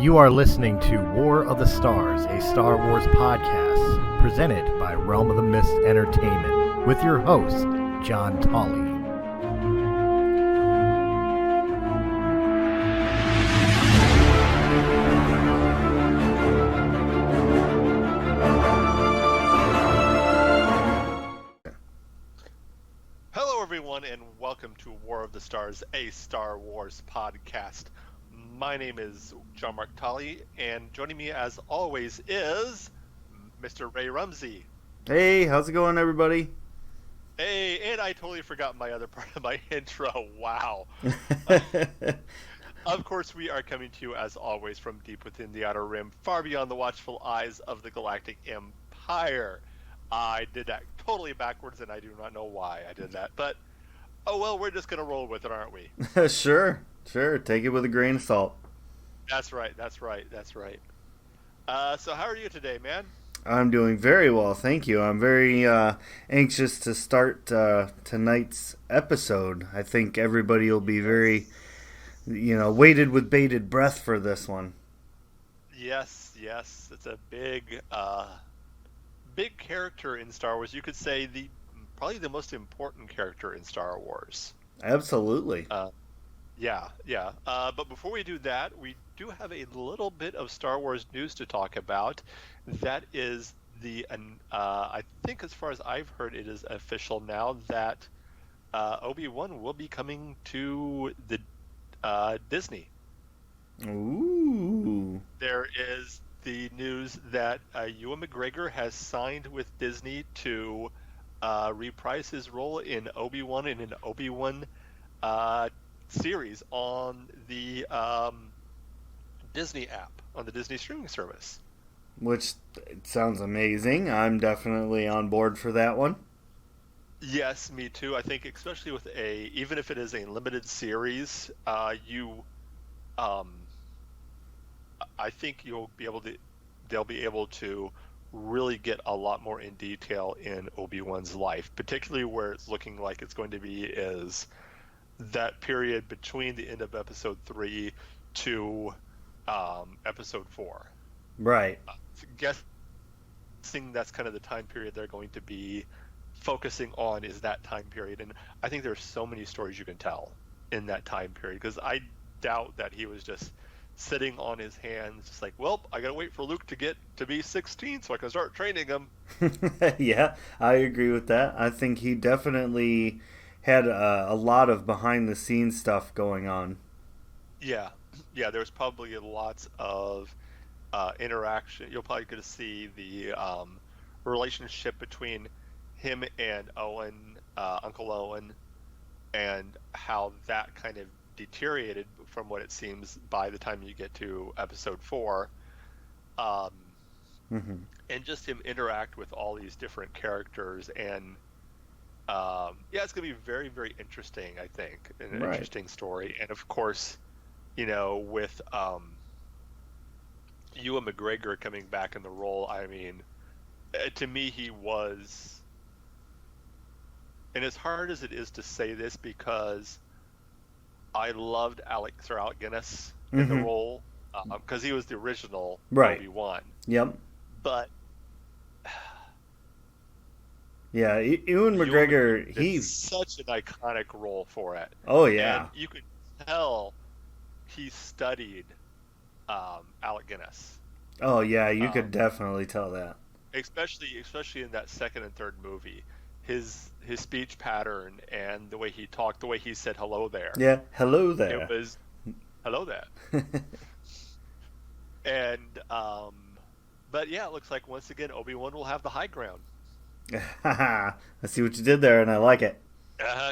You are listening to War of the Stars, a Star Wars podcast presented by Realm of the Mist Entertainment with your host, John Tolley. Hello everyone and welcome to War of the Stars, a Star Wars podcast. My name is John Mark Tolley, and joining me as always is Mr. Ray Rumsey. Hey, how's it going, everybody? Hey, and I totally forgot my other part of my intro. Wow. Of course, we are coming to you as always from deep within the Outer Rim, far beyond the watchful eyes of the Galactic Empire. I did that totally backwards, and I do not know why I did that. But, oh well, we're just going to roll with it, aren't we? Sure. Take it with a grain of salt. That's right. So how are you today, man? I'm doing very well, thank you. I'm very anxious to start tonight's episode. I think everybody will be very, waited with bated breath for this one. Yes. It's a big character in Star Wars. You could say probably the most important character in Star Wars. Absolutely. Yeah. But before we do that, we do have a little bit of Star Wars news to talk about. That is I think as far as I've heard, it is official now that Obi-Wan will be coming to the Disney. Ooh. There is the news that Ewan McGregor has signed with Disney to reprise his role in Obi-Wan in an Obi-Wan series on the Disney app, on the Disney streaming service. Which sounds amazing. I'm definitely on board for that one. Yes, me too. I think especially with even if it is a limited series, I think they'll be able to really get a lot more in detail in Obi-Wan's life, particularly where it's looking like it's going to be is that period between the end of episode 3 to episode 4. Right. Guessing that's kind of the time period they're going to be focusing on is that time period. And I think there's so many stories you can tell in that time period, because I doubt that he was just sitting on his hands just like, well, I gotta wait for Luke to get to be 16 so I can start training him. Yeah, I agree with that. I think he definitely had a lot of behind-the-scenes stuff going on. Yeah, there was probably lots of interaction. You'll probably get to see the relationship between him and Owen, Uncle Owen, and how that kind of deteriorated from what it seems by the time you get to episode 4. Mm-hmm. And just him interact with all these different characters, and it's going to be very, very interesting, I think, an interesting story. And of course, with Ewan McGregor coming back in the role, I mean, to me, he was, and as hard as it is to say this, because I loved Sir Alec Guinness in the role, because he was the original Obi-Wan. Yep. But yeah, Ewan McGregor, he's such an iconic role for it. Oh yeah, and you could tell he studied Alec Guinness. Oh yeah, you could definitely tell that. Especially in that second and third movie, his speech pattern and the way he talked, the way he said hello there. Yeah, hello there. It was hello there. And but yeah, it looks like once again Obi-Wan will have the high ground. I see what you did there, and I like it.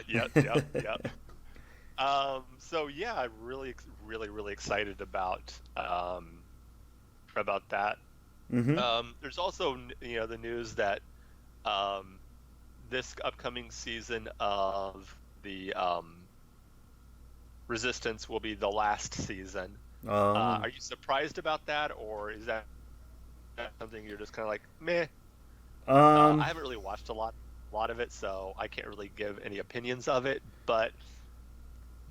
Yep. So yeah, I'm really excited about that. Mm-hmm. There's also the news that this upcoming season of the Resistance will be the last season. Are you surprised about that, or is that something you're just kind of like meh? I haven't really watched a lot of it, so I can't really give any opinions of it, but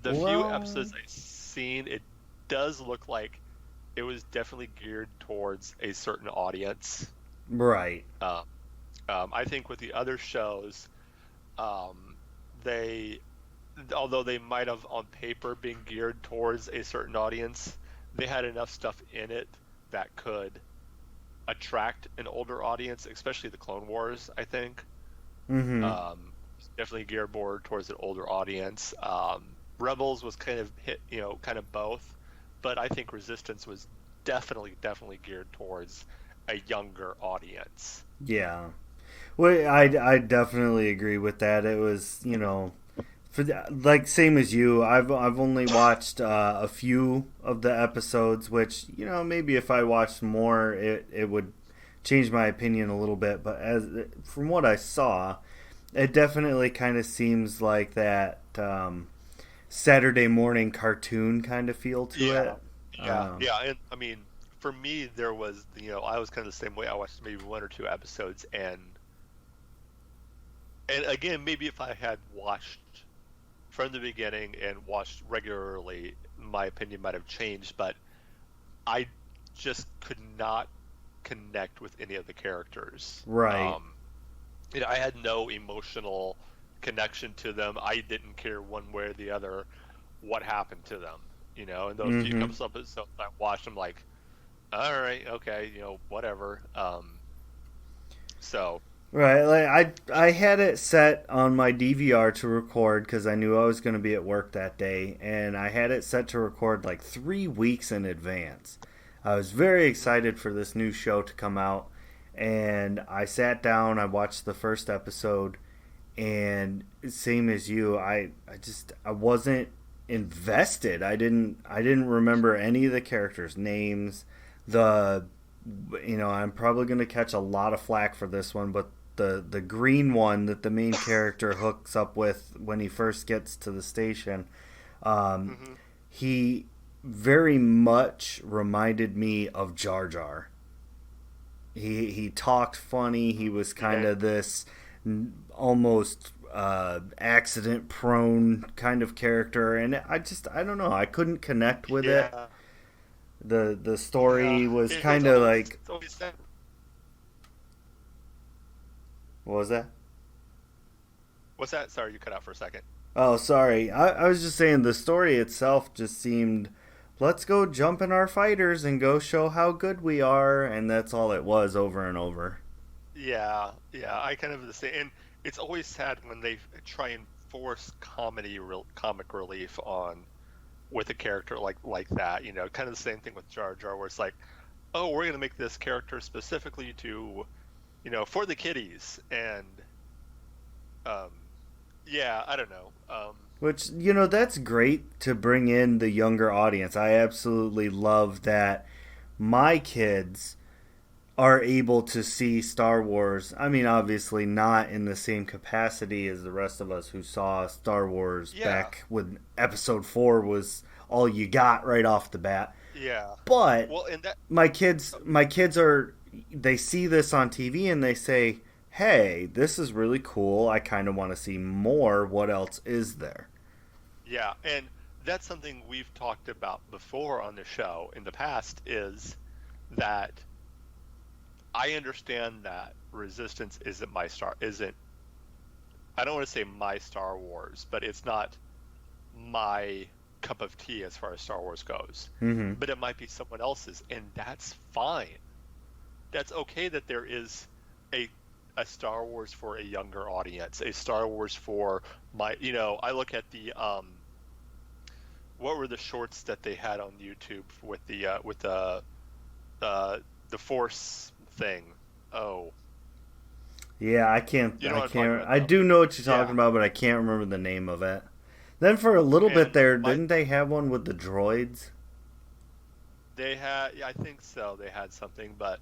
the few episodes I've seen, it does look like it was definitely geared towards a certain audience. Right. I think with the other shows, um, they, although they might have on paper been geared towards a certain audience, they had enough stuff in it that could attract an older audience, especially the Clone Wars, I think. Mm-hmm. Definitely geared more towards an older audience. Rebels was kind of kind of both, but I think Resistance was definitely geared towards a younger audience. Yeah. Well, I definitely agree with that. It was, like same as you. I've only watched a few of the episodes, which maybe if I watched more, it would change my opinion a little bit. But as from what I saw, it definitely kind of seems like that Saturday morning cartoon kind of feel to it. Yeah. And I mean, for me, there was I was kind of the same way. I watched maybe one or two episodes, and again, maybe if I had watched from the beginning and watched regularly, my opinion might have changed. But I just could not connect with any of the characters. Right. I had no emotional connection to them. I didn't care one way or the other what happened to them. And those few couple episodes I watched, I'm like, all right, okay, whatever. So. Right, like I had it set on my DVR to record because I knew I was going to be at work that day, and I had it set to record like 3 weeks in advance. I was very excited for this new show to come out, and I sat down, I watched the first episode, and same as you, I wasn't invested. I didn't remember any of the characters' names. I'm probably going to catch a lot of flack for this one, but the green one that the main character hooks up with when he first gets to the station, he very much reminded me of Jar Jar. He talked funny. He was kind of this almost accident prone kind of character, and I don't know. I couldn't connect with it. The story was kind of like. What was that? What's that? Sorry, you cut out for a second. Oh, sorry. I was just saying the story itself just seemed, let's go jump in our fighters and go show how good we are, and that's all it was over and over. Yeah, I kind of the same. And it's always sad when they try and force comic relief on with a character like that. Kind of the same thing with Jar Jar, where it's like, oh, we're gonna make this character specifically to, for the kiddies, and I don't know. Which, that's great to bring in the younger audience. I absolutely love that my kids are able to see Star Wars. I mean, obviously not in the same capacity as the rest of us who saw Star Wars back when Episode 4 was all you got right off the bat. Yeah. But well, and that... my kids they see this on TV and they say, hey, this is really cool. I kind of want to see more. What else is there? Yeah, and that's something we've talked about before on the show in the past, is that I understand that Resistance isn't I don't want to say my Star Wars, but it's not my cup of tea as far as Star Wars goes. Mm-hmm. But it might be someone else's, and that's fine. That's okay that there is a Star Wars for a younger audience, a Star Wars for I look at the what were the shorts that they had on YouTube with the Force thing? Oh, yeah, I can't. I do know what you're talking about, but I can't remember the name of it. Then for a little bit there, didn't they have one with the droids? They had, I think so. They had something, but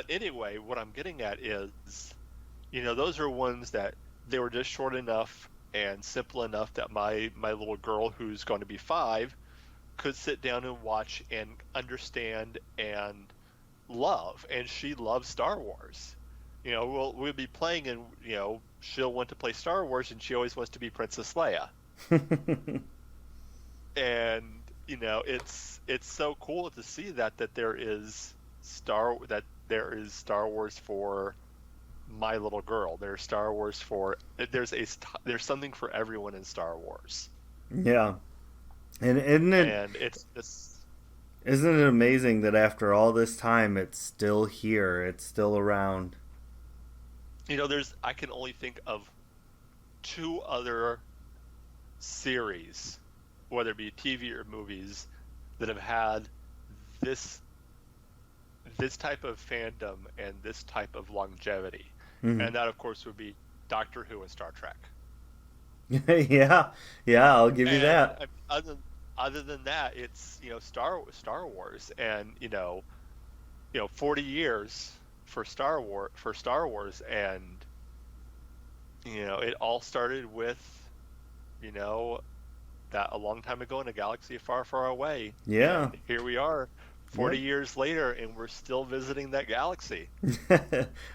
anyway, what I'm getting at is, those are ones that they were just short enough and simple enough that my little girl, who's going to be 5, could sit down and watch and understand and love. And she loves Star Wars. We'll be playing, and she'll want to play Star Wars, and she always wants to be Princess Leia. And it's so cool to see that there is Star Wars for my little girl. There's Star Wars for there's something for everyone in Star Wars. Yeah, and And it's this. isn't it amazing that after all this time, it's still here, it's still around. I can only think of two other series, whether it be TV or movies, that have had this type of fandom and this type of longevity. Mm-hmm. And that, of course, would be Doctor Who and Star Trek. Yeah, yeah, I'll give you that. Other than that, it's Star Wars, and 40 years for Star Wars, and it all started with that a long time ago in a galaxy far, far away. Yeah. And here we are, 40 Yep. years later, and we're still visiting that galaxy.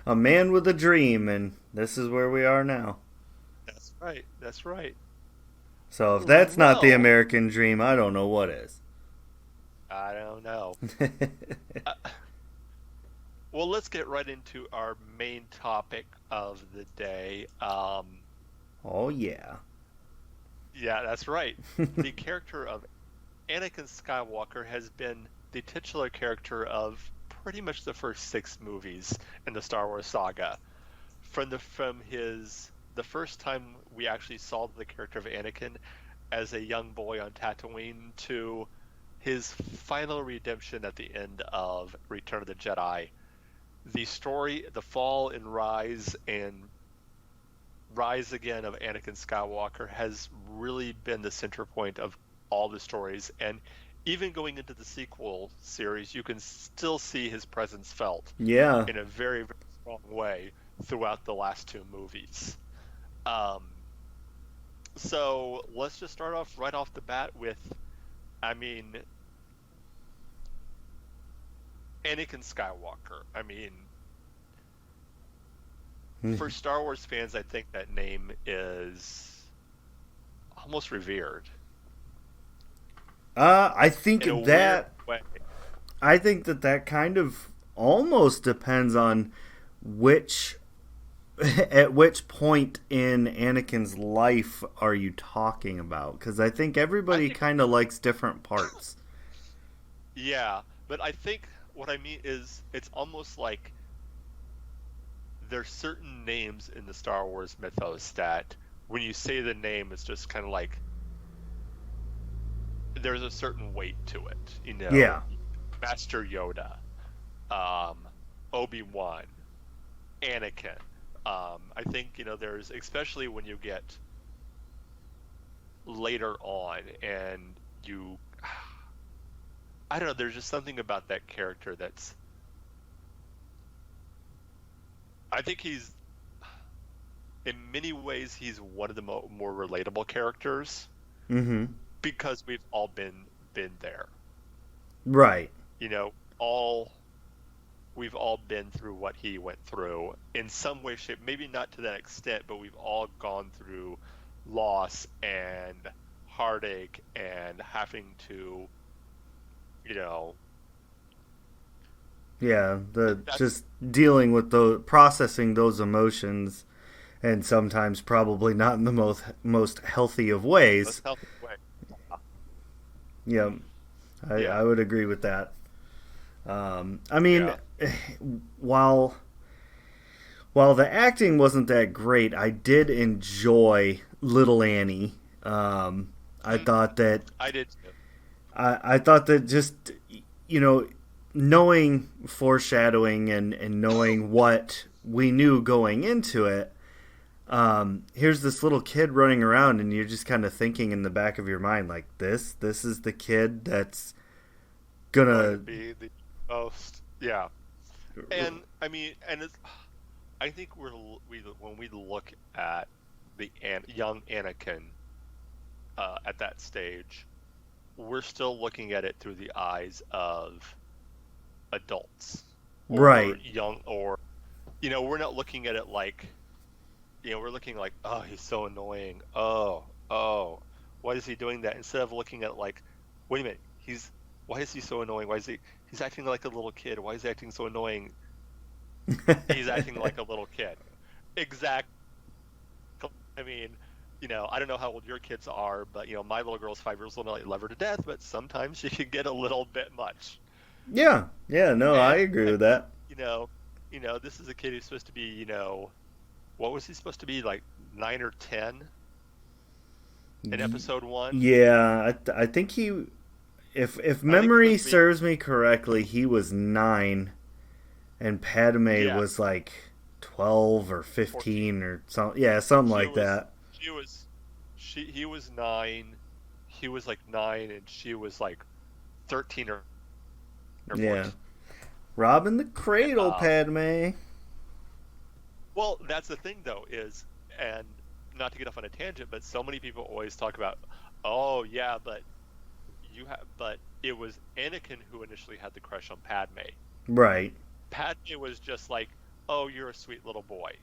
A man with a dream, and this is where we are now. That's right. That's right. So if that's not the Well- American dream, I don't know what is. I don't know. Well, let's get right into our main topic of the day. Oh yeah. Yeah, that's right. The character of Anakin Skywalker has been the titular character of pretty much the first 6 movies in the Star Wars saga. From the first time we actually saw the character of Anakin as a young boy on Tatooine to his final redemption at the end of Return of the Jedi. The story, the fall and rise again of Anakin Skywalker has really been the center point of all the stories, and even going into the sequel series, you can still see his presence felt Yeah. in a very, very strong way throughout the last 2 movies. So let's just start off right off the bat with, Anakin Skywalker. For Star Wars fans, I think that name is almost revered. I think In a that weird way. I think that kind of almost depends on at which point in Anakin's life are you talking about? Because I think everybody kind of likes different parts. Yeah, but I think what I mean is it's almost like there's certain names in the Star Wars mythos that when you say the name, it's just kind of like there's a certain weight to it. Yeah. Master Yoda, Obi-Wan, Anakin. I think there's, especially when you get later on and I don't know, there's just something about that character that's, I think in many ways he's one of the more relatable characters. Mm-hmm. Because we've all been there. Right. We've all been through what he went through in some way, shape, maybe not to that extent, but we've all gone through loss and heartache and having to, Yeah, just dealing with processing those emotions, and sometimes probably not in the most healthy of ways. Most healthy way. Yeah, Yeah. I would agree with that. Yeah. While the acting wasn't that great, I did enjoy Little Annie. I thought that I did too. I thought that just knowing foreshadowing and knowing what we knew going into it. Here's this little kid running around, and you're just kind of thinking in the back of your mind, like, this is the kid that's gonna Be the most, yeah. And it's, I think when we look at the young Anakin at that stage, we're still looking at it through the eyes of adults, or Right. young, or we're not looking at it like. We're looking like, oh, he's so annoying. Oh, why is he doing that? Instead of looking at like, wait a minute, why is he so annoying? He's acting like a little kid. Why is he acting so annoying? He's acting like a little kid. Exactly. I mean, I don't know how old your kids are, but my little girl's 5 years old, and I love her to death, but sometimes she can get a little bit much. Yeah, no, I agree with that. This is a kid who's supposed to be, what was he supposed to be, like 9 or 10 in episode 1? Yeah, I think he, if memory serves me correctly, he was 9, and Padme was like 12 or 15 or something. Yeah, something like that. He was 9. He was like 9, and she was like 13 or 14. Robbing the cradle, Padme. Well, that's the thing, though, and not to get off on a tangent, but so many people always talk about, oh yeah, but it was Anakin who initially had the crush on Padme. Right. Padme was just like, oh, you're a sweet little boy.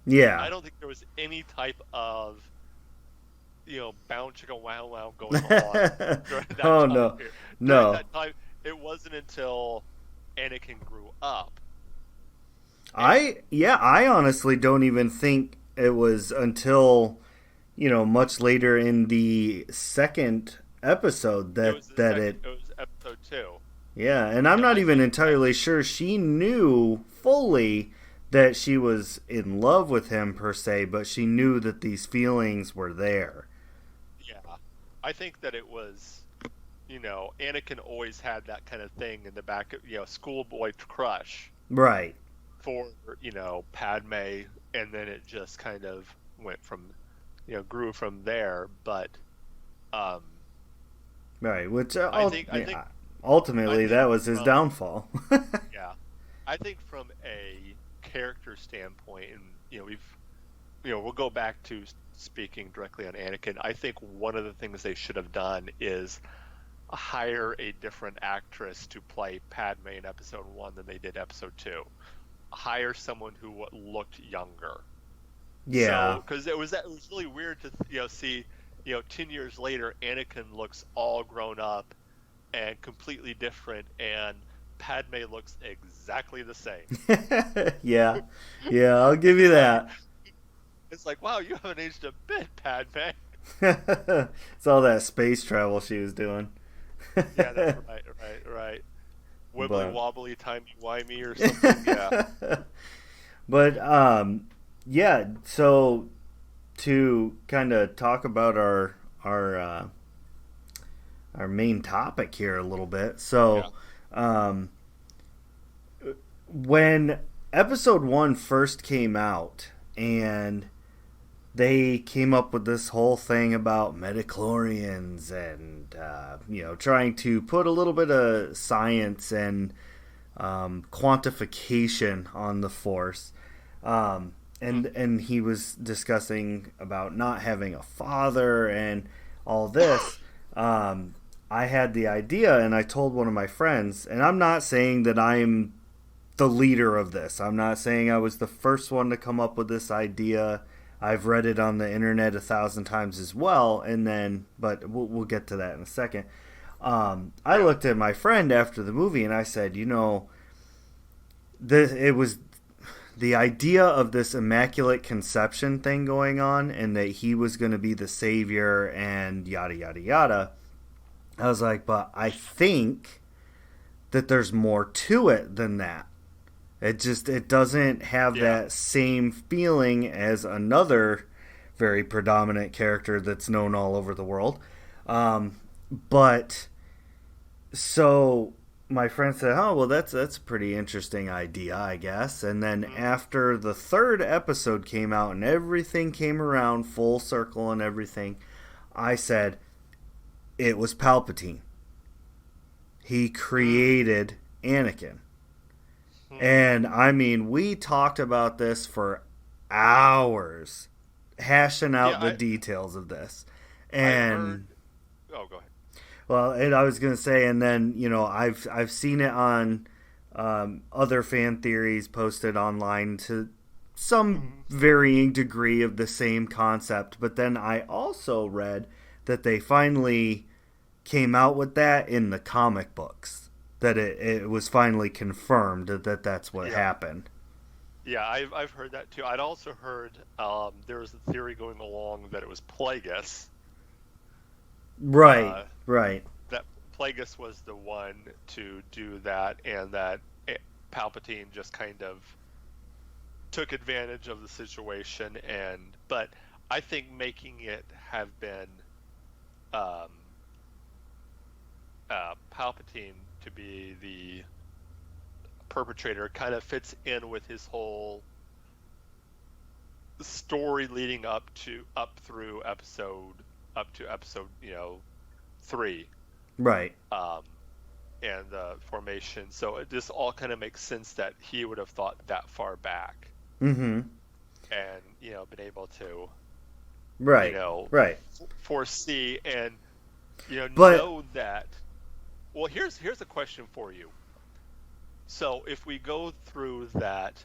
Yeah. I don't think there was any type of, bound chicka wow wow going on during that time. No. During that time, it wasn't until Anakin grew up. I honestly don't even think it was until, much later in the second episode that it was episode 2. Yeah, and I'm not even entirely sure she knew fully that she was in love with him per se, but she knew that these feelings were there. Yeah. I think that it was, Anakin always had that kind of thing in the back of, schoolboy crush. Right. For, Padme, and then it just kind of went from, grew from there, but, right, which I think ultimately that was his downfall. Yeah. I think from a character standpoint, and, we'll go back to speaking directly on Anakin. I think one of the things they should have done is hire a different actress to play Padme in episode 1 than they did episode 2. Hire someone who looked younger. Yeah. Because it was really weird to see 10 years later Anakin looks all grown up and completely different, and Padme looks exactly the same. Yeah, I'll give you that. It's like, wow, you haven't aged a bit, Padme. It's all that space travel she was doing. Yeah, that's right. Wibbly wobbly timey wimey or something. Yeah. But yeah. So to kind of talk about our main topic here a little bit. So, when episode 1 first came out, and they came up with this whole thing about midichlorians and trying to put a little bit of science and quantification on the Force, and he was discussing about not having a father and all this. I had the idea, and I told one of my friends, and I'm not saying that I'm the leader of this. I'm not saying I was the first one to come up with this idea. I've read it on the internet 1,000 times as well, but we'll get to that in a second. I looked at my friend after the movie, and I said, it was the idea of this immaculate conception thing going on, and that he was going to be the savior and yada yada yada. I was like, but I think that there's more to it than that. It doesn't have that same feeling as another very predominant character that's known all over the world. But so my friend said, oh, well, that's a pretty interesting idea, I guess. And then after the third episode came out and everything came around full circle and everything, I said, it was Palpatine. He created Anakin. And I mean, we talked about this for hours, hashing out the details of this. And oh, go ahead. Well, and I was going to say, and then I've seen it on other fan theories posted online to some varying degree of the same concept. But then I also read that they finally came out with that in the comic books, that it was finally confirmed that that's what happened. Yeah, I've heard that too. I'd also heard there was a theory going along that it was Plagueis. Right, right. That Plagueis was the one to do that, and that Palpatine just kind of took advantage of the situation. But I think making it have been Palpatine to be the perpetrator kind of fits in with his whole story leading up to episode 3, right, and the formation. So this all kind of makes sense that he would have thought that far back, mm-hmm, and been able to right, right, foresee and but, know that. Well, here's a question for you. So if we go through that,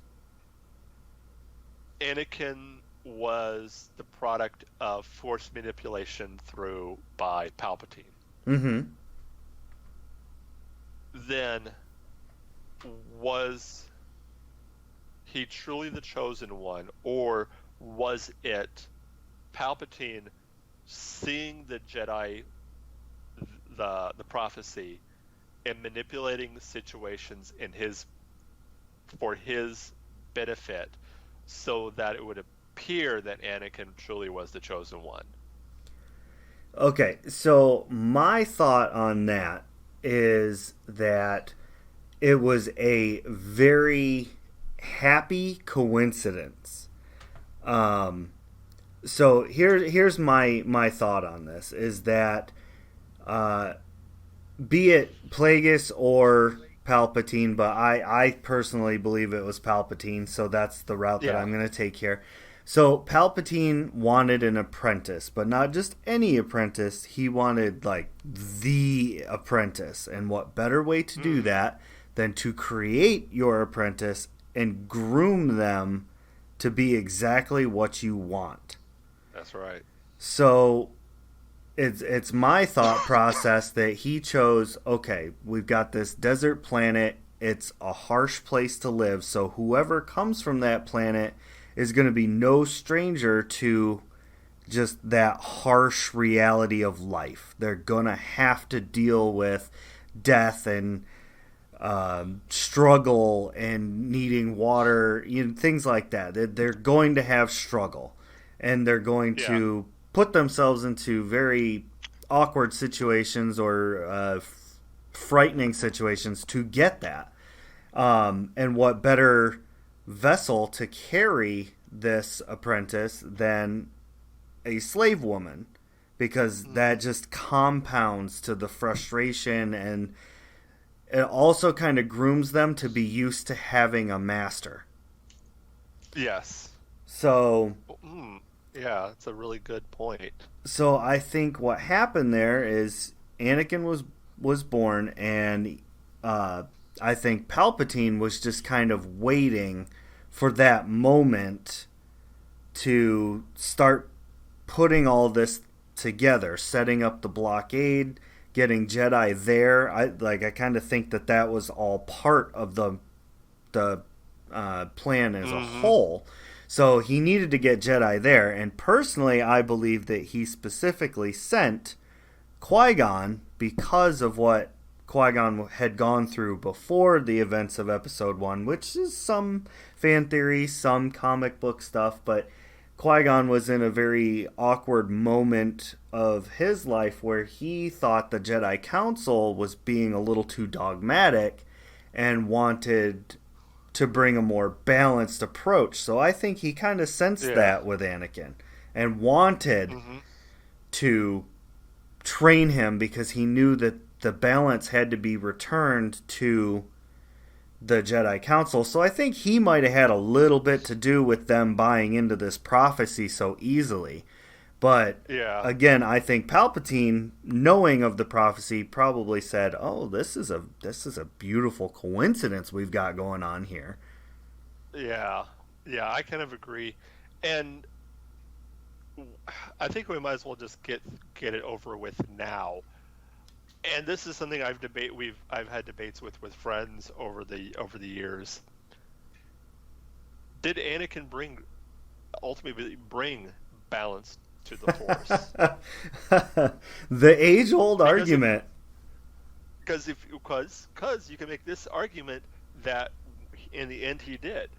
Anakin was the product of force manipulation by Palpatine. mm-hmm. Then was he truly the chosen one, or was it Palpatine seeing the Jedi, the prophecy, and manipulating the situations for his benefit, so that it would appear that Anakin truly was the chosen one? Okay, so my thought on that is that it was a very happy coincidence. So here's my thought on this, is that be it Plagueis or Palpatine, but I personally believe it was Palpatine, so that's the route that I'm going to take here. So Palpatine wanted an apprentice, but not just any apprentice. He wanted like the apprentice, and what better way to do that than to create your apprentice and groom them to be exactly what you want. That's right. So it's my thought process that he chose, okay, we've got this desert planet. It's a harsh place to live, so whoever comes from that planet is going to be no stranger to just that harsh reality of life. They're going to have to deal with death and struggle and needing water, things like that. They're going to have struggle, and they're going to put themselves into very awkward situations or frightening situations to get that. And what better vessel to carry this apprentice than a slave woman, because that just compounds to the frustration, and it also kind of grooms them to be used to having a master. Yes. So yeah, that's a really good point. So I think what happened there is Anakin was born, and I think Palpatine was just kind of waiting for that moment to start putting all this together, setting up the blockade, getting Jedi there. I kind of think that was all part of the plan as a whole. So he needed to get Jedi there, and personally, I believe that he specifically sent Qui-Gon because of what Qui-Gon had gone through before the events of Episode 1, which is some fan theory, some comic book stuff, but Qui-Gon was in a very awkward moment of his life where he thought the Jedi Council was being a little too dogmatic and wanted to bring a more balanced approach. So I think he kind of sensed that with Anakin and wanted to train him, because he knew that the balance had to be returned to the Jedi Council. So I think he might have had a little bit to do with them buying into this prophecy so easily. But again, I think Palpatine, knowing of the prophecy, probably said, "Oh, this is a beautiful coincidence we've got going on here." Yeah, I kind of agree, and I think we might as well just get it over with now. and this is something I've had debates with friends over the years. Did Anakin ultimately bring balance to the Force? The age-old argument. Because you can make this argument that in the end he did.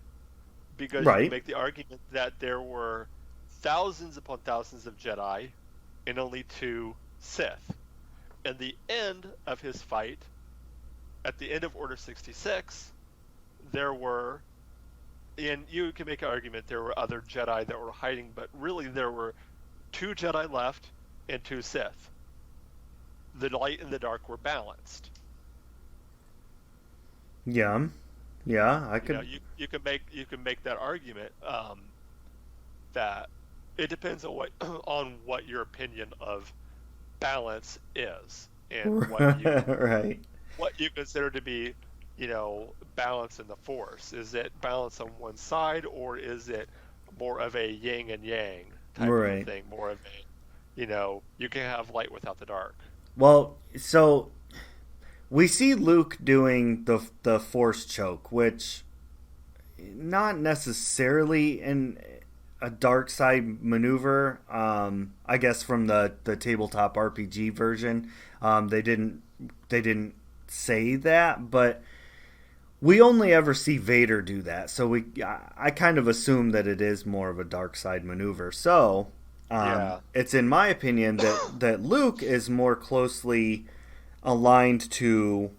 Because you can make the argument that there were thousands upon thousands of Jedi and only 2 Sith. And the end of his fight, at the end of Order 66, there were, and you can make an argument there were other Jedi that were hiding, but really there were 2 Jedi left and 2 Sith. The light and the dark were balanced. Yeah, I could. You can make that argument that it depends on what your opinion of balance is and what you consider to be, balance in the Force. Is it balance on one side, or is it more of a yin and yang type of thing? More of a, you can have light without the dark. Well, so we see Luke doing the Force choke, which not necessarily in a dark side maneuver. I guess from the tabletop RPG version, they didn't say that, but we only ever see Vader do that. So I kind of assume that it is more of a dark side maneuver. So it's in my opinion that Luke is more closely aligned to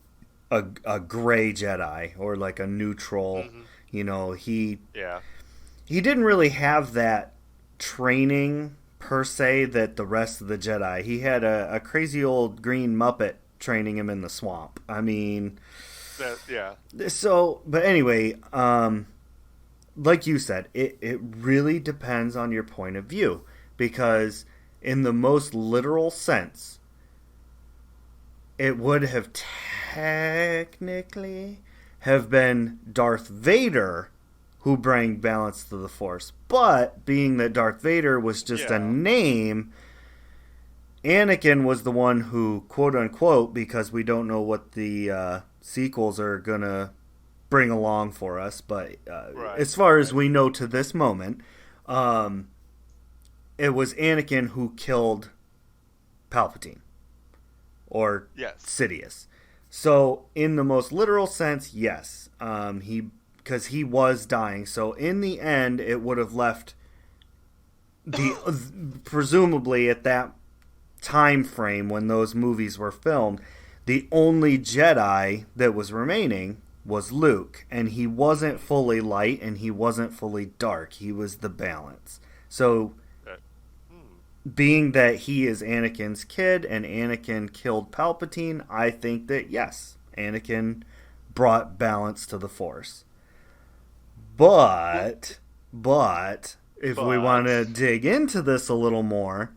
a gray Jedi, or like a neutral. Mm-hmm. He didn't really have that training per se that the rest of the Jedi. He had a crazy old green Muppet training him in the swamp. I mean, So, but anyway, like you said, it really depends on your point of view, because in the most literal sense, it would have technically have been Darth Vader who bring balance to the Force. But being that Darth Vader was just a name, Anakin was the one who, quote unquote, because we don't know what the sequels are going to bring along for us, but as far as we know to this moment, it was Anakin who killed Palpatine. Or Sidious. So, in the most literal sense, yes. Because he was dying. So, in the end, it would have left presumably at that time frame when those movies were filmed, the only Jedi that was remaining was Luke. And he wasn't fully light and he wasn't fully dark. He was the balance. So, being that he is Anakin's kid and Anakin killed Palpatine, I think that, yes, Anakin brought balance to the Force. But if we want to dig into this a little more,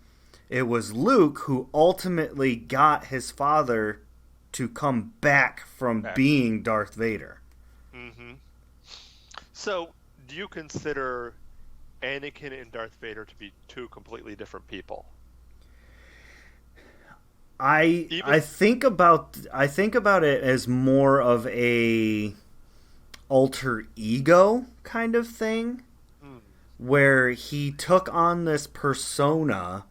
it was Luke who ultimately got his father to come back from being Darth Vader. Mm-hmm. So, do you consider Anakin and Darth Vader to be 2 completely different people? I think about it as more of a alter ego kind of thing, where he took on this persona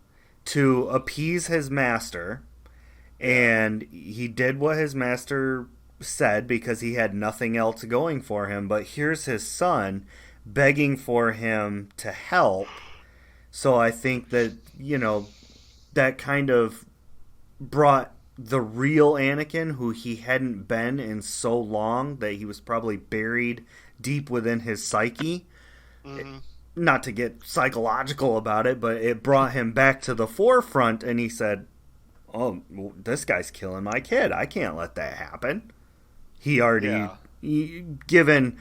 to appease his master, and he did what his master said because he had nothing else going for him. But here's his son begging for him to help. So I think that, that kind of brought the real Anakin, who he hadn't been in so long that he was probably buried deep within his psyche. Mm-hmm. Not to get psychological about it, but it brought him back to the forefront, and he said, oh, well, this guy's killing my kid. I can't let that happen. He already, given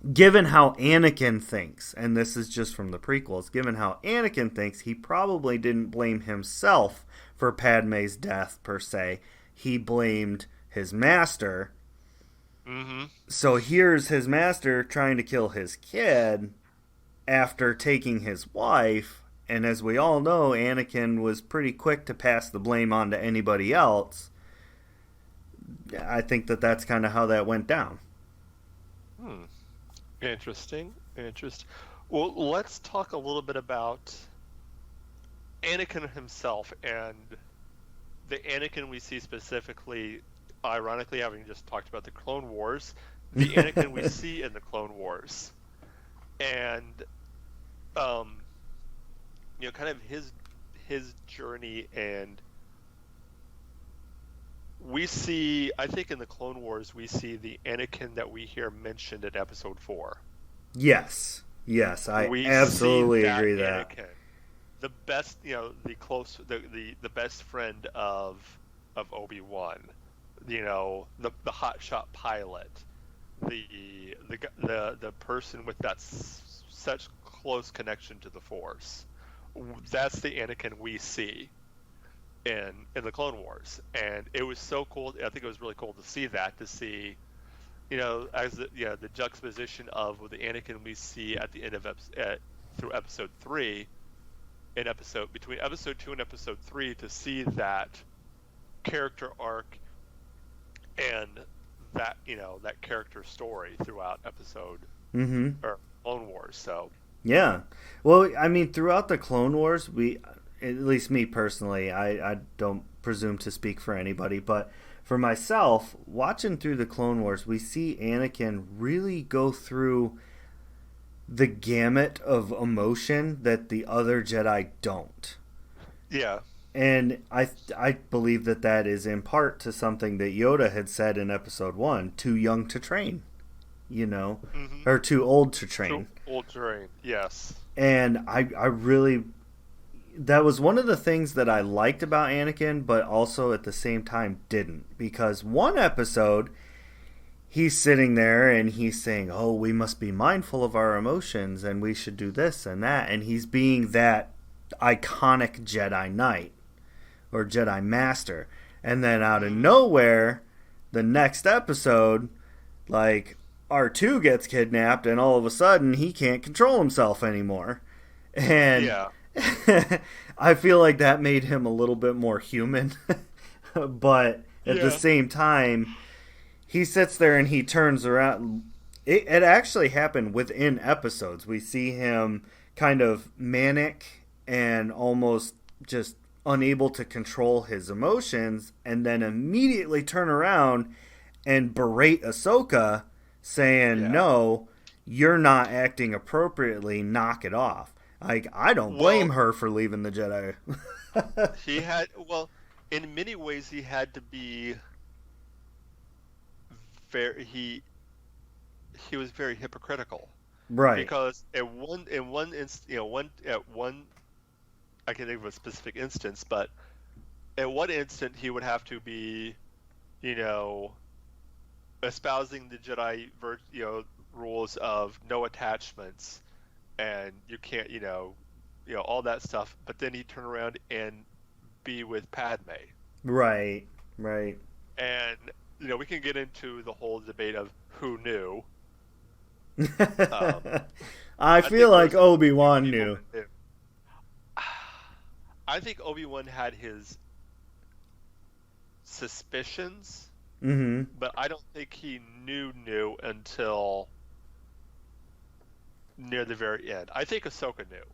how Anakin thinks, and this is just from the prequels, given how Anakin thinks, he probably didn't blame himself for Padme's death, per se. He blamed his master. Mm-hmm. So here's his master trying to kill his kid after taking his wife, and as we all know, Anakin was pretty quick to pass the blame on to anybody else. I think that that's kind of how that went down. Interesting. Interesting. Well, let's talk a little bit about Anakin himself and the Anakin we see specifically, ironically, having just talked about the Clone Wars, the Anakin we see in the Clone Wars, and kind of his journey. And we see, I think, in the Clone Wars, we see the Anakin that we hear mentioned in Episode 4. Yes, I absolutely agree that. Anakin, the best, the best friend of Obi-Wan, the hotshot pilot, the person with that such close connection to the Force. That's the Anakin we see in the Clone Wars, and it was so cool. I think it was really cool to see that, as the juxtaposition of the Anakin we see at the end of through Episode 3, between Episode 2 and Episode 3, to see that character arc and that that character story throughout Episode or Clone Wars. So yeah, well, I mean, throughout the Clone Wars, at least me personally, I don't presume to speak for anybody, but for myself, watching through the Clone Wars, we see Anakin really go through the gamut of emotion that the other Jedi don't. Yeah. And I believe that is in part to something that Yoda had said in Episode 1, too young to train, or too old to train. Too old to train, yes. And I really... That was one of the things that I liked about Anakin, but also at the same time didn't. Because one episode, he's sitting there and he's saying, oh, we must be mindful of our emotions and we should do this and that. And he's being that iconic Jedi Knight or Jedi Master. And then out of nowhere, the next episode, like, R2 gets kidnapped and all of a sudden he can't control himself anymore. And... yeah. I feel like that made him a little bit more human, but at the same time, he sits there and he turns around. It actually happened within episodes. We see him kind of manic and almost just unable to control his emotions, and then immediately turn around and berate Ahsoka, saying, no, you're not acting appropriately, knock it off. Like, I don't blame her for leaving the Jedi. In many ways, he had to be he was very hypocritical, right? Because I can think of a specific instance, but at one instant he would have to be, espousing the Jedi, rules of no attachments. And you can't, all that stuff. But then he'd turn around and be with Padme. Right. And, we can get into the whole debate of who knew. I feel like Obi-Wan knew. I think Obi-Wan had his suspicions, but I don't think he knew until... near the very end. I think Ahsoka knew.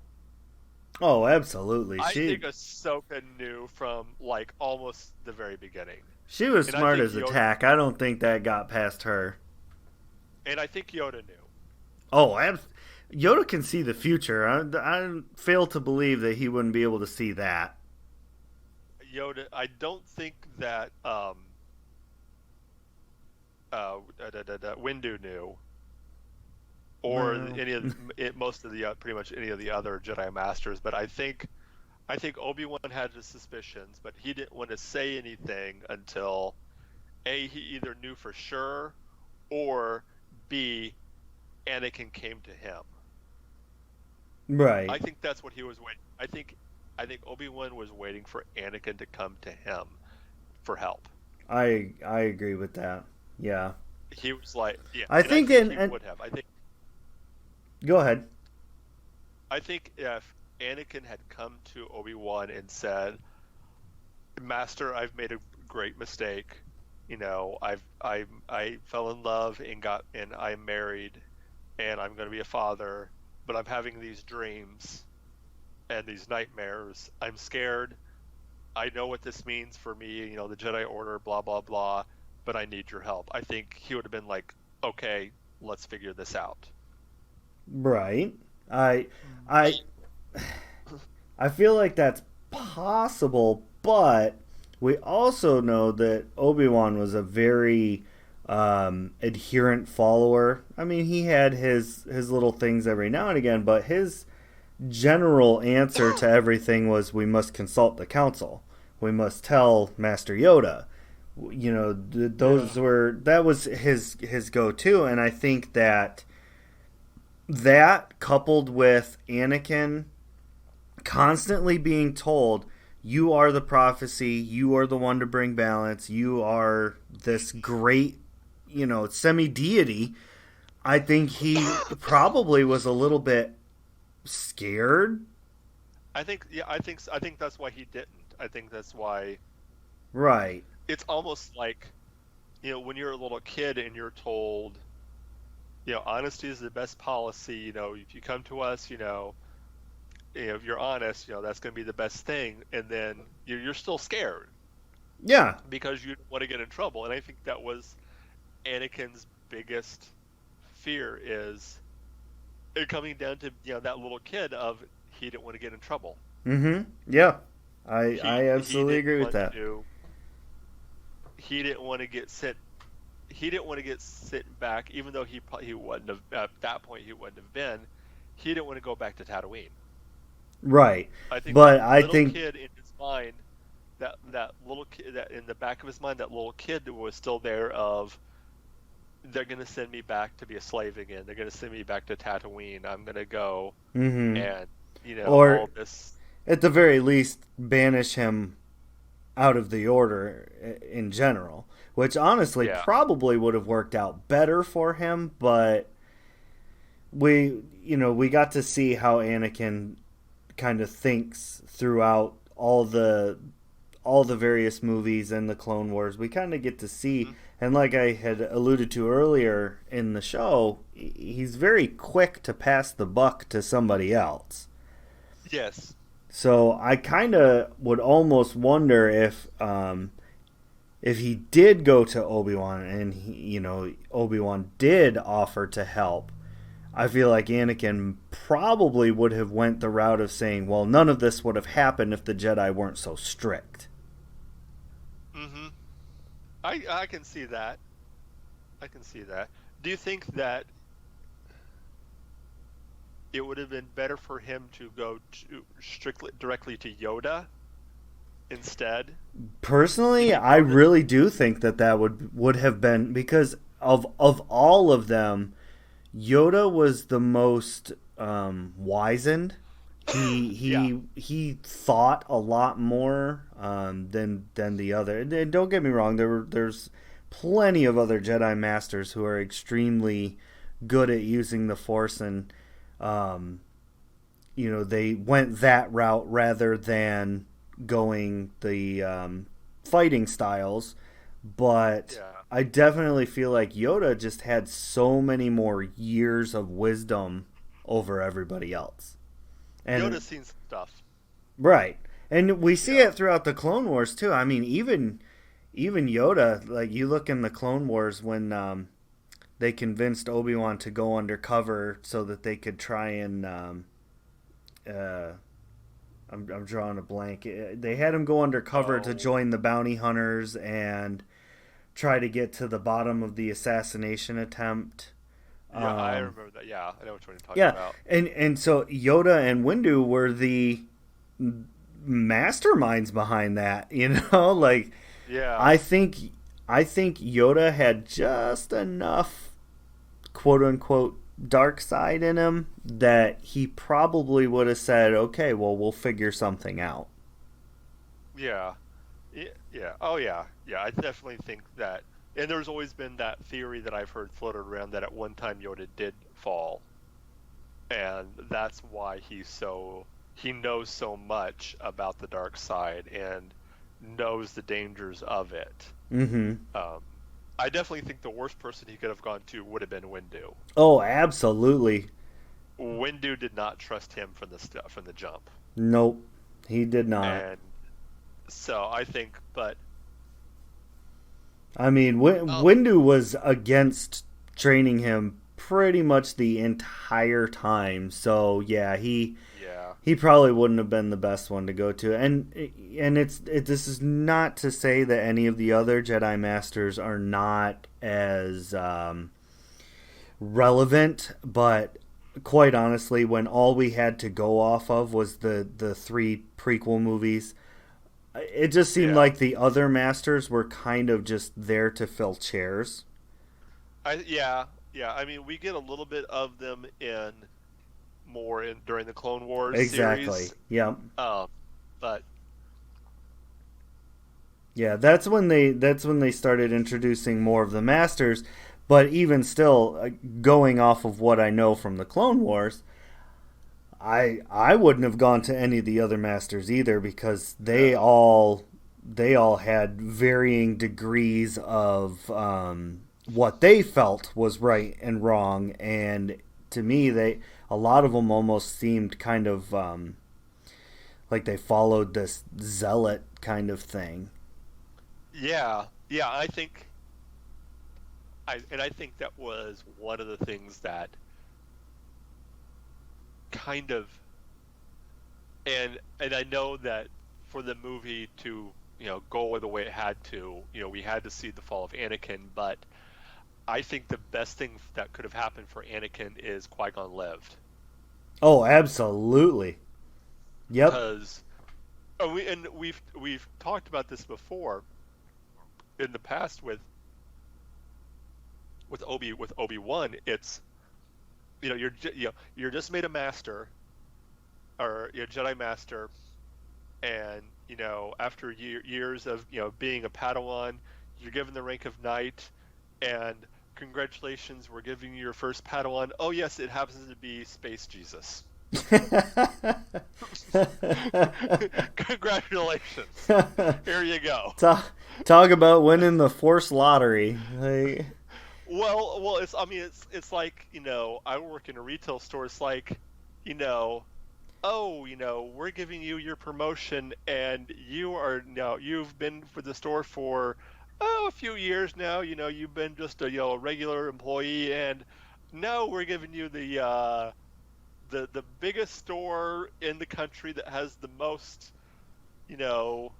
Oh, absolutely. I think Ahsoka knew from, almost the very beginning. She was smart as a tack. I don't think that got past her. And I think Yoda knew. Oh, Yoda can see the future. I fail to believe that he wouldn't be able to see that. Yoda, I don't think that Windu knew. Or any of pretty much any of the other Jedi Masters, but I think Obi-Wan had his suspicions, but he didn't want to say anything until A, he either knew for sure, or B, Anakin came to him. Right. I think that's what he was waiting. I think Obi-Wan was waiting for Anakin to come to him for help. I agree with that. Yeah. He was like, yeah. I think he would have. Go ahead. I think if Anakin had come to Obi-Wan and said, Master, I've made a great mistake. I fell in love and I'm married and I'm going to be a father, but I'm having these dreams and these nightmares. I'm scared. I know what this means for me, the Jedi Order, blah blah blah, but I need your help. I think he would have been like, okay, let's figure this out. Right. I I I feel like that's possible, but we also know that Obi-Wan was a very adherent follower. I mean, he had his little things every now and again, but his general answer to everything was, we must consult the council. We must tell Master Yoda. That was his go-to, and I think that coupled with Anakin constantly being told, you are the prophecy, you are the one to bring balance, you are this great, semi-deity, I think he probably was a little bit scared. I think that's why he didn't. I think that's why. Right. It's almost like, when you're a little kid and you're told, honesty is the best policy. If you come to us, if you're honest, that's going to be the best thing. And then you're still scared. Yeah. Because you don't want to get in trouble. And I think that was Anakin's biggest fear, is it coming down to, that little kid of, he didn't want to get in trouble. Mm-hmm. Yeah. I absolutely agree with that. He didn't want to get sent. He didn't want to get sent back, even though he wouldn't have, at that point he wouldn't have been. He didn't want to go back to Tatooine. Right. I think kid in his mind, that little kid, that in the back of his mind, that little kid was still there of, they're going to send me back to be a slave again. They're going to send me back to Tatooine. I'm going to go and, or all this. At the very least, banish him out of the Order in general, which honestly probably would have worked out better for him, but we got to see how Anakin kind of thinks throughout all the various movies and the Clone Wars. We kind of get to see, and like I had alluded to earlier in the show, he's very quick to pass the buck to somebody else. Yes. So I kind of would almost wonder if he did go to Obi-Wan and Obi-Wan did offer to help, I feel like Anakin probably would have went the route of saying, well, none of this would have happened if the Jedi weren't so strict. Mm-hmm. I can see that. Do you think that it would have been better for him to go directly to Yoda instead? Personally, I really do think that would have been, because of all of them, Yoda was the most wizened. He thought a lot more than the other. And don't get me wrong, there's plenty of other Jedi Masters who are extremely good at using the Force, and they went that route rather than going the fighting styles. But I definitely feel like Yoda just had so many more years of wisdom over everybody else. And Yoda's seen stuff. Right. And we see it throughout the Clone Wars too. I mean, even Yoda, like, you look in the Clone Wars when they convinced Obi-Wan to go undercover so that they could try and I'm drawing a blank. They had him go undercover to join the bounty hunters and try to get to the bottom of the assassination attempt. Yeah, I remember that. Yeah, I know what you're talking about. And so Yoda and Windu were the masterminds behind that, like, I think Yoda had just enough quote unquote dark side in him that he probably would have said, okay, well, we'll figure something out. Yeah. Oh yeah. I definitely think that. And there's always been that theory that I've heard floated around that at one time Yoda did fall, and that's why he knows so much about the dark side and knows the dangers of it. Mm-hmm. I definitely think the worst person he could have gone to would have been Windu. Oh, absolutely. Windu did not trust him from the jump, Nope, he did not. and so I think, but I mean, oh Windu was against training him pretty much the entire time. So yeah, yeah, he probably wouldn't have been the best one to go to. And this is not to say that any of the other Jedi Masters are not as relevant, but quite honestly, when all we had to go off of was the three prequel movies, it just seemed yeah, like the other masters were kind of just there to fill chairs. yeah. I mean, we get a little bit of them in more in during the Clone Wars Exactly. series, Yeah. um, but Yeah, that's when they started introducing more of the masters, but even still going off of what I know from the Clone Wars, I wouldn't have gone to any of the other masters either because no, they all had varying degrees of what they felt was right and wrong, and to me, a lot of them almost seemed kind of like they followed this zealot kind of thing. yeah. I think that was one of the things that kind of, and I know that for the movie to go the way it had to, we had to see the fall of Anakin, but I think the best thing that could have happened for Anakin is Qui-Gon lived, Oh, absolutely. Yep. because we've talked about this before in the past with Obi-Wan. It's you're just made a master, or you're a Jedi master, and after years of being a Padawan, you're given the rank of knight, and congratulations, we're giving you your first Padawan. Oh yes, it happens to be Space Jesus. Congratulations. Here you go. talk, talk about winning the Force lottery. Like, Well, it's I mean it's like, I work in a retail store. It's like, you know, oh, we're giving you your promotion, and you've been for the store for a few years now. You've been just a regular employee, and now we're giving you the biggest store in the country that has the most you know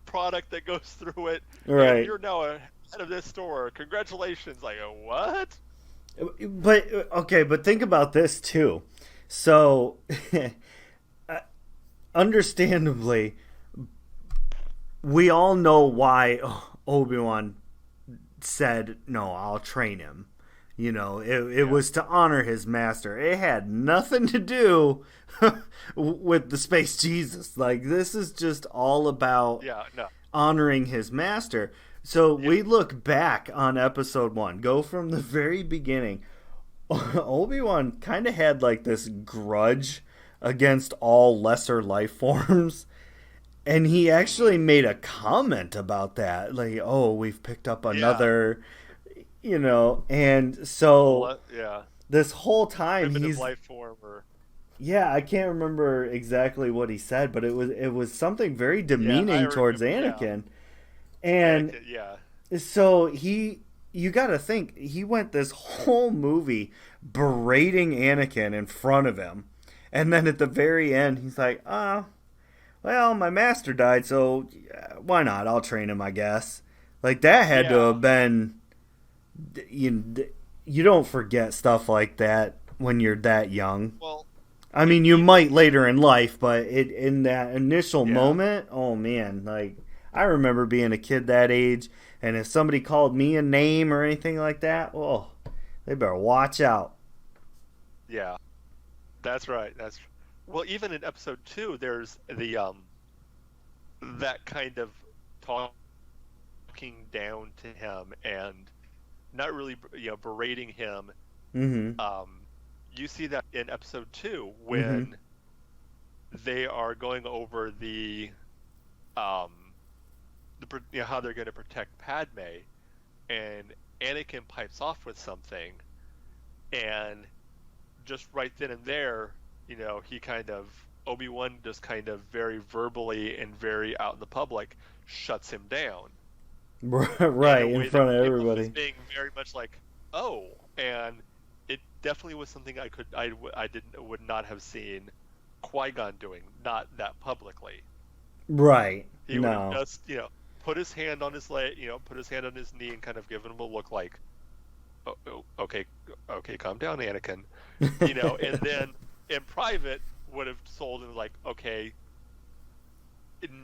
product that goes through it, and right. you're now a head of this store. Congratulations! Like, what? But okay, but think about this too. So, understandably, we all know why Obi-Wan said, "No, I'll train him." It Yeah, was to honor his master. It had nothing to do with the space Jesus. Like, this is just all about yeah, no, honoring his master. So yeah, we look back on episode 1, go from the very beginning. Obi-Wan kind of had like this grudge against all lesser life forms. And he actually made a comment about that. Like, oh, we've picked up yeah. another, and so Yeah, this whole time primitive he's, life form, or yeah, I can't remember exactly what he said, but it was something very yeah, I demeaning towards remember. Yeah, Anakin. And Anakin. Yeah, so you got to think, he went this whole movie berating Anakin in front of him. And then at the very end, he's like, well, my master died, so why not? I'll train him, I guess. Like, that had to yeah. have been, you don't forget stuff like that when you're that young. Well, I mean, you even might later in life, but in that initial yeah, moment, oh man, like, I remember being a kid that age, and if somebody called me a name or anything like that, oh, they better watch out. yeah. That's right. Well, even in episode 2, there's the that kind of talking down to him and not really berating him. Mm-hmm. Um, you see that in episode 2 Mm-hmm. when they are going over um how they're going to protect Padme, and Anakin pipes off with something, and just right then and there, he kind of Obi-Wan just kind of very verbally and very out in the public shuts him down. Right, in front of everybody. As being very much like, oh, and it definitely was something would not have seen Qui-Gon doing, not that publicly. Right. He would have just, put his hand on his leg, put his hand on his knee and kind of given him a look like, oh, okay, calm down, Anakin. And then in private would have told him like, okay,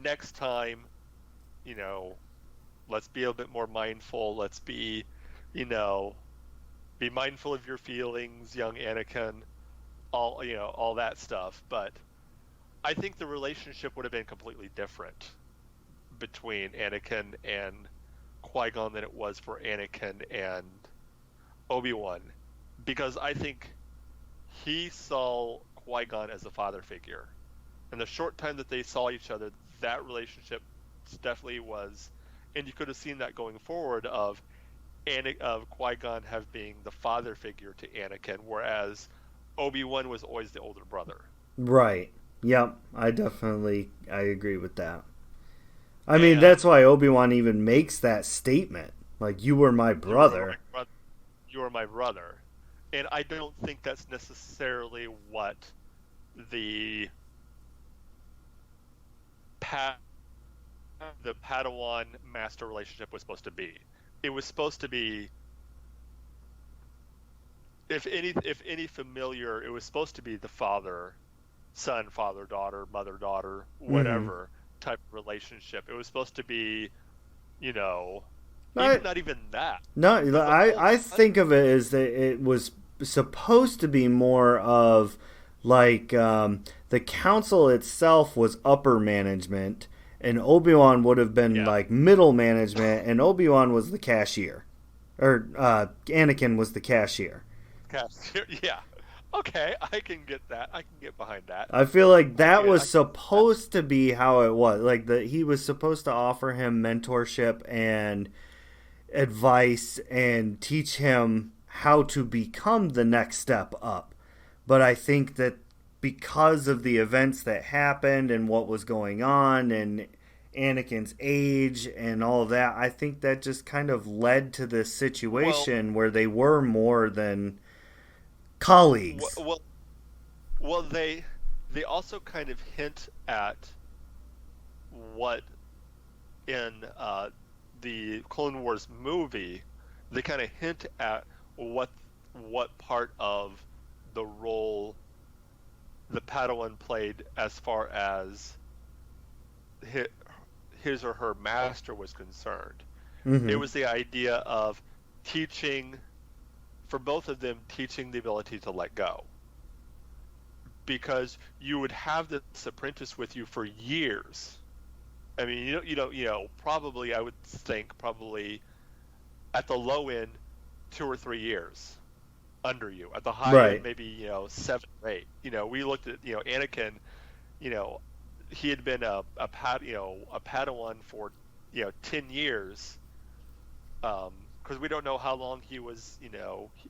next time, let's be a bit more mindful. Let's be, be mindful of your feelings, young Anakin. All that stuff. But I think the relationship would have been completely different between Anakin and Qui-Gon than it was for Anakin and Obi-Wan, because I think he saw Qui-Gon as a father figure. In the short time that they saw each other, that relationship definitely was, and you could have seen that going forward of Qui-Gon being the father figure to Anakin, whereas Obi-Wan was always the older brother. Right. Yep. I agree with that. I mean, that's why Obi-Wan even makes that statement. Like, you were my brother. You were my brother. And I don't think that's necessarily what the Padawan-master relationship was supposed to be. It was supposed to be, if any familiar, it was supposed to be the father-son, father-daughter, mother-daughter, whatever type of relationship. It was supposed to be, not even that. No, I think of it as that it was supposed to be more of like the council itself was upper management, and Obi-Wan would have been like middle management, and Obi-Wan was the cashier, or Anakin was the cashier. Cashier, yeah. Okay, I can get that. I can get behind that. I feel like that was supposed to be how it was. Like he was supposed to offer him mentorship and advice and teach him how to become the next step up. But I think that because of the events that happened and what was going on and Anakin's age and all of that, I think that just kind of led to this situation where they were more than colleagues. Well, they also kind of hint at what in the Clone Wars movie, they kind of hint at what part of the role the Padawan played as far as his or her master was concerned. Mm-hmm. It was the idea of teaching, for both of them, teaching the ability to let go. Because you would have this apprentice with you for years. I mean, probably, I would think, at the low end, 2 or 3 years under you. At the high end, maybe 7 or 8. We looked at Anakin. He had been a Padawan for 10 years. Because we don't know how long he was.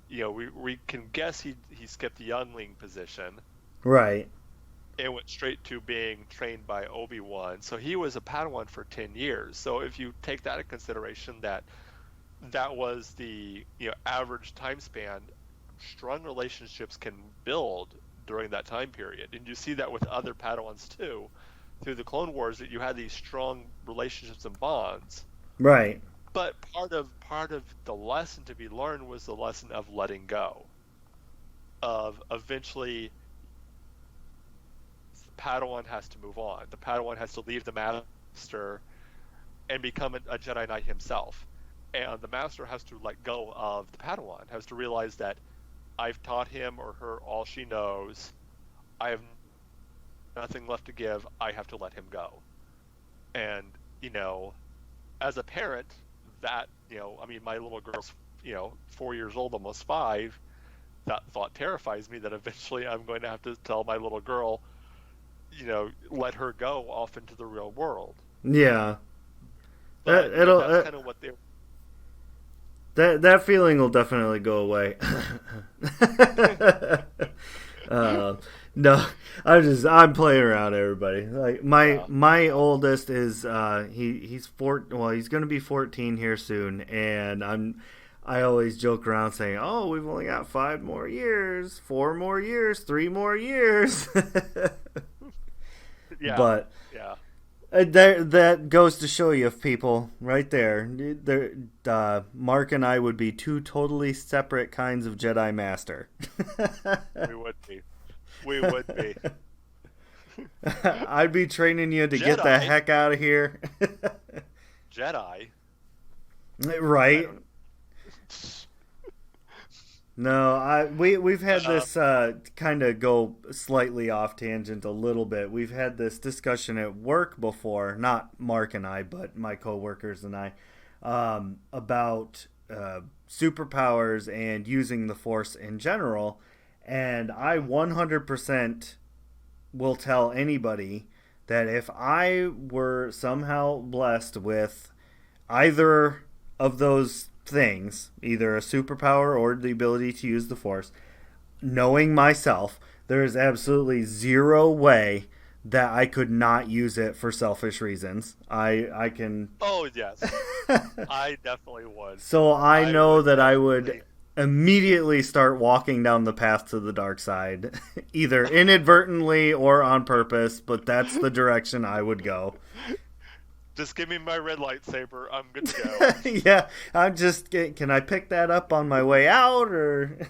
We can guess he skipped the youngling position. Right. And went straight to being trained by Obi-Wan. So he was a Padawan for 10 years. So if you take that into consideration, that was the average time span, strong relationships can build during that time period. And you see that with other Padawans too, through the Clone Wars, that you had these strong relationships and bonds. Right. But part of the lesson to be learned was the lesson of letting go. Of eventually, the Padawan has to move on. The Padawan has to leave the Master and become a Jedi Knight himself. And the Master has to let go of the Padawan, has to realize that I've taught him or her all she knows. I have nothing left to give. I have to let him go. And, as a parent, that, my little girl's, 4 years old, almost 5, that thought terrifies me that eventually I'm going to have to tell my little girl, let her go off into the real world. Yeah. But It'll that's kind of what they. that feeling will definitely go away. uh, no, I'm playing around, everybody. Like my oldest is he's he's going to be 14 here soon, and I always joke around saying, "Oh, we've only got 5 more years, 4 more years, 3 more years." Yeah, but yeah. That goes to show you, people, right there. Mark and I would be 2 totally separate kinds of Jedi Master. We would be. We would be. I'd be training you to Jedi. get the heck out of here. Jedi? Right. No, we've had this kind of go slightly off tangent a little bit. We've had this discussion at work before, not Mark and I, but my coworkers and I, about superpowers and using the Force in general. And I 100% will tell anybody that if I were somehow blessed with either of those things, either a superpower or the ability to use the Force, knowing myself, there is absolutely zero way that I could not use it for selfish reasons. I can. Oh yes, I definitely would. So I know that I would definitely immediately start walking down the path to the dark side, either inadvertently or on purpose. But that's the direction I would go. Just give me my red lightsaber. I'm good to go. Yeah, I'm just. Can I pick that up on my way out, or?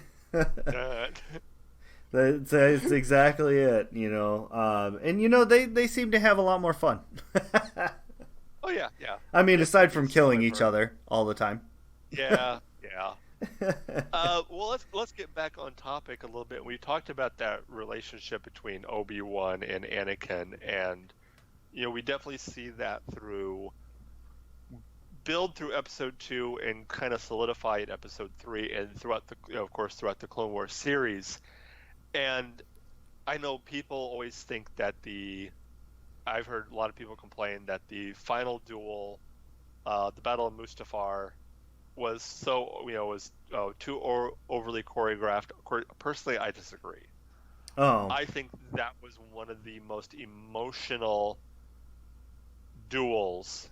That's exactly it, you know. And you know, they seem to have a lot more fun. Oh yeah, yeah. I mean, aside from killing each other all the time. Yeah, yeah. Well, let's get back on topic a little bit. We talked about that relationship between Obi-Wan and Anakin, and you know, we definitely see that build through episode 2 and kind of solidify in episode 3 and throughout the, you know, of course, throughout the Clone Wars series. And I know people always think that I've heard a lot of people complain that the final duel, the Battle of Mustafar, was too overly choreographed. Personally, I disagree. Oh. I think that was one of the most emotional duels.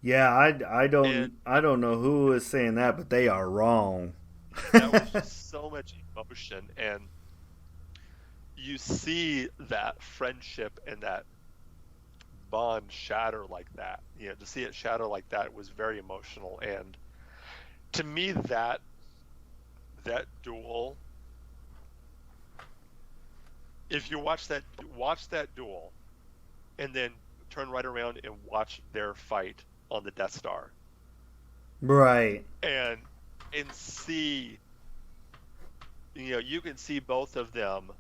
Yeah, I don't know who is saying that, but they are wrong. That was just so much emotion, and you see that friendship and that bond shatter like that. You know, to see it shatter like that was very emotional, and to me, that duel. If you watch that duel, and then turn right around and watch their fight on the Death Star, right, and see, you know, you can see both of them,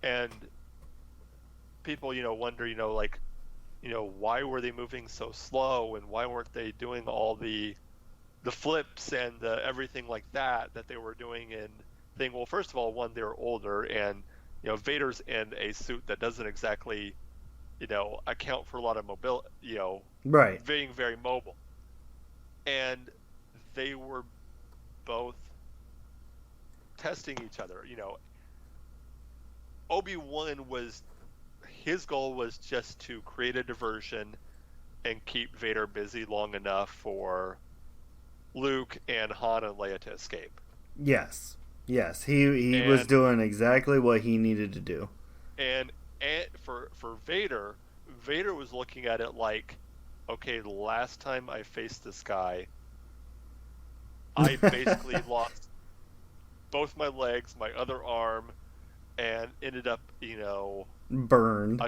and people, you know, wonder, you know, like, you know, why were they moving so slow, and why weren't they doing all the flips and everything like that they were doing in thing. Well, first of all, one, they're older, and you know, Vader's in a suit that doesn't exactly, you know, account for a lot of mobility, you know, right, being very mobile. And they were both testing each other. You know, Obi-Wan his goal was just to create a diversion and keep Vader busy long enough for Luke and Han and Leia to escape. Yes, he was doing exactly what he needed to do. And for Vader was looking at it like, okay, the last time I faced this guy, I basically lost both my legs, my other arm, and ended up, you know, burned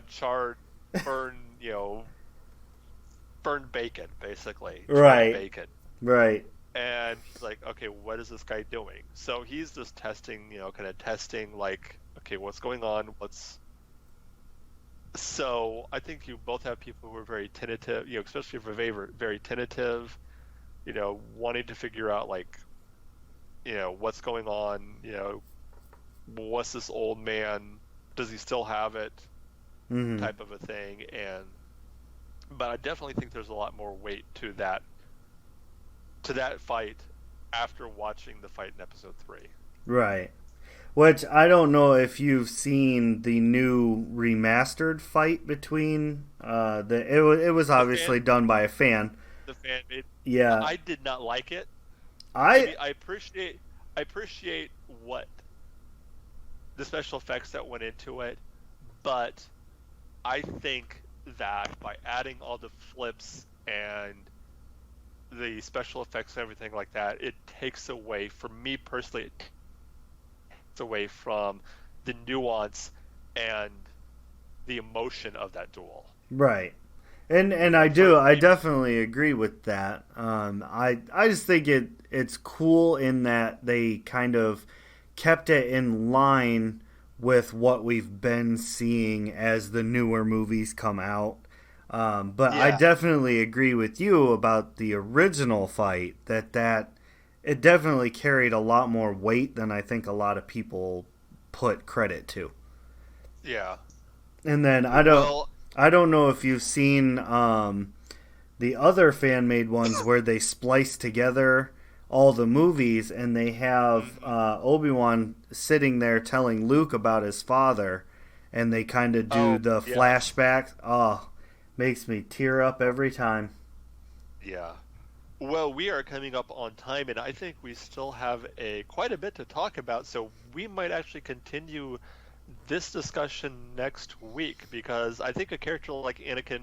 bacon, basically. Right. Bacon. Right. And he's like, okay, what is this guy doing? So he's just testing, you know, kind of testing, like, okay, what's going on? So I think you both have people who are very tentative, you know, especially for Vader, very tentative, you know, wanting to figure out, like, you know, what's going on, you know, what's this old man, does he still have it, mm-hmm. type of a thing. And But I definitely think there's a lot more weight to that fight after watching the fight in episode 3. Right. Which I don't know if you've seen the new remastered fight between it was obviously done by a fan. The fan made. Yeah. I did not like it. I appreciate what the special effects that went into it, but I think that by adding all the flips and the special effects and everything like that, it takes away, for me personally, it takes away from the nuance and the emotion of that duel. Right. And I definitely agree with that. I just think it's cool in that they kind of kept it in line with what we've been seeing as the newer movies come out. But I definitely agree with you about the original fight, that it definitely carried a lot more weight than I think a lot of people put credit to. Yeah. And then I don't know if you've seen the other fan-made ones where they splice together all the movies and they have Obi-Wan sitting there telling Luke about his father, and they kind of do the flashbacks. Oh, makes me tear up every time. Yeah. Well, we are coming up on time, and I think we still have quite a bit to talk about, so we might actually continue this discussion next week, because I think a character like Anakin,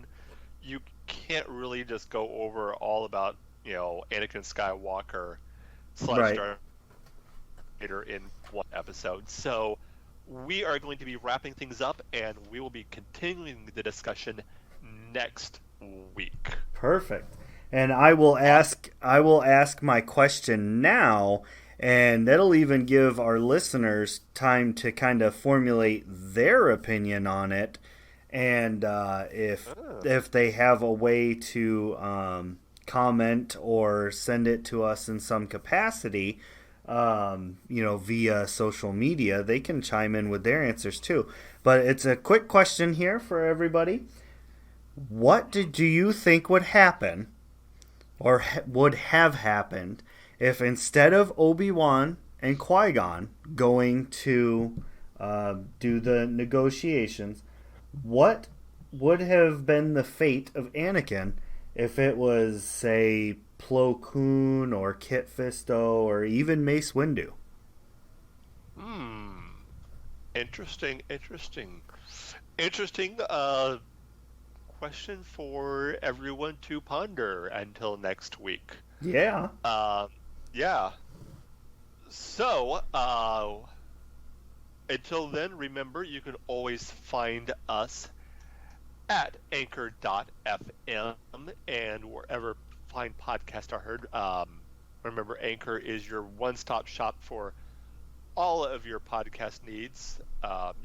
you can't really just go over all about, Anakin Skywalker / Darth Vader in one episode. So we are going to be wrapping things up, and we will be continuing the discussion next week. Perfect. And I will ask my question now, and that'll even give our listeners time to kind of formulate their opinion on it, and if they have a way to comment or send it to us in some capacity, via social media, they can chime in with their answers too. But it's a quick question here for everybody. What do you think would happen, or would have happened, if instead of Obi-Wan and Qui-Gon going to do the negotiations, what would have been the fate of Anakin if it was, say, Plo Koon or Kit Fisto or even Mace Windu? Interesting. Question for everyone to ponder until next week. Yeah. Yeah. So, until then, remember, you can always find us at anchor.fm and wherever fine podcasts are heard. Remember, Anchor is your one-stop shop for all of your podcast needs.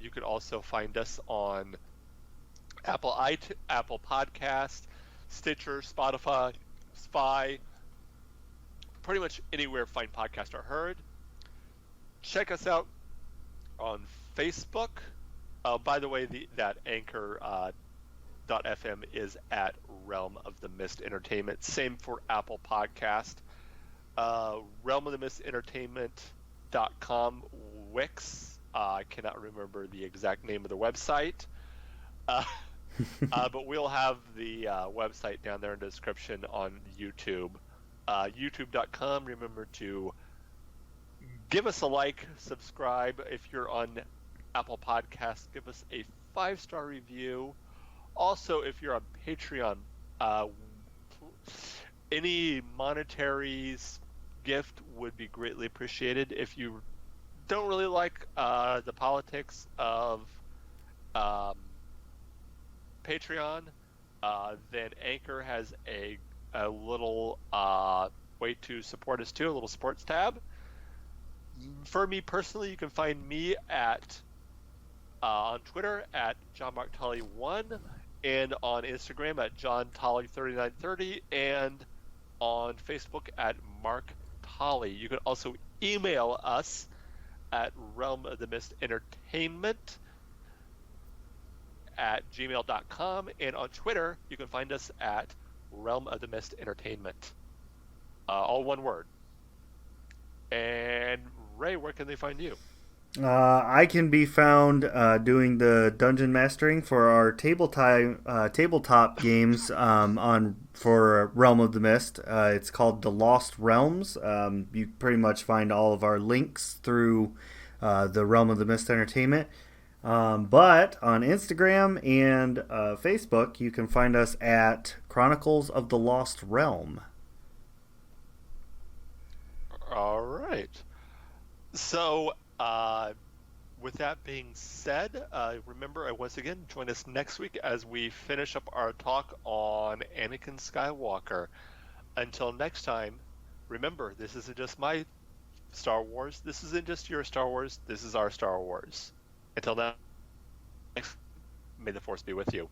You can also find us on Apple Podcasts, Stitcher, Spotify, pretty much anywhere fine podcasts are heard. Check us out on Facebook. By the way, that Anchor.fm is at Realm of the Mist Entertainment. Same for Apple Podcast. Realm of the Mist Entertainment.com Wix. I cannot remember the exact name of the website. But we'll have the website down there in the description on YouTube. YouTube.com. Remember to give us a like, subscribe. If you're on Apple Podcasts, give us a 5-star review. Also, if you're on Patreon, any monetary gift would be greatly appreciated. If you don't really like the politics of Patreon, then Anchor has a little way to support us too, a little sports tab. For me personally, you can find me at on Twitter at JohnMarkTolly1 and on Instagram at JohnTolly3930 and on Facebook at Mark Tolley. You can also email us at Realm of the Mist Entertainment @gmail.com, and on Twitter you can find us at Realm of the Mist Entertainment. All one word. And Ray, where can they find you? I can be found doing the dungeon mastering for our tabletop games for Realm of the Mist. It's called The Lost Realms. You pretty much find all of our links through the Realm of the Mist Entertainment. But on Instagram and Facebook, you can find us at Chronicles of the Lost Realm. All right. So, with that being said, remember, once again, join us next week as we finish up our talk on Anakin Skywalker. Until next time, remember, this isn't just my Star Wars. This isn't just your Star Wars. This is our Star Wars. Until then, may the Force be with you.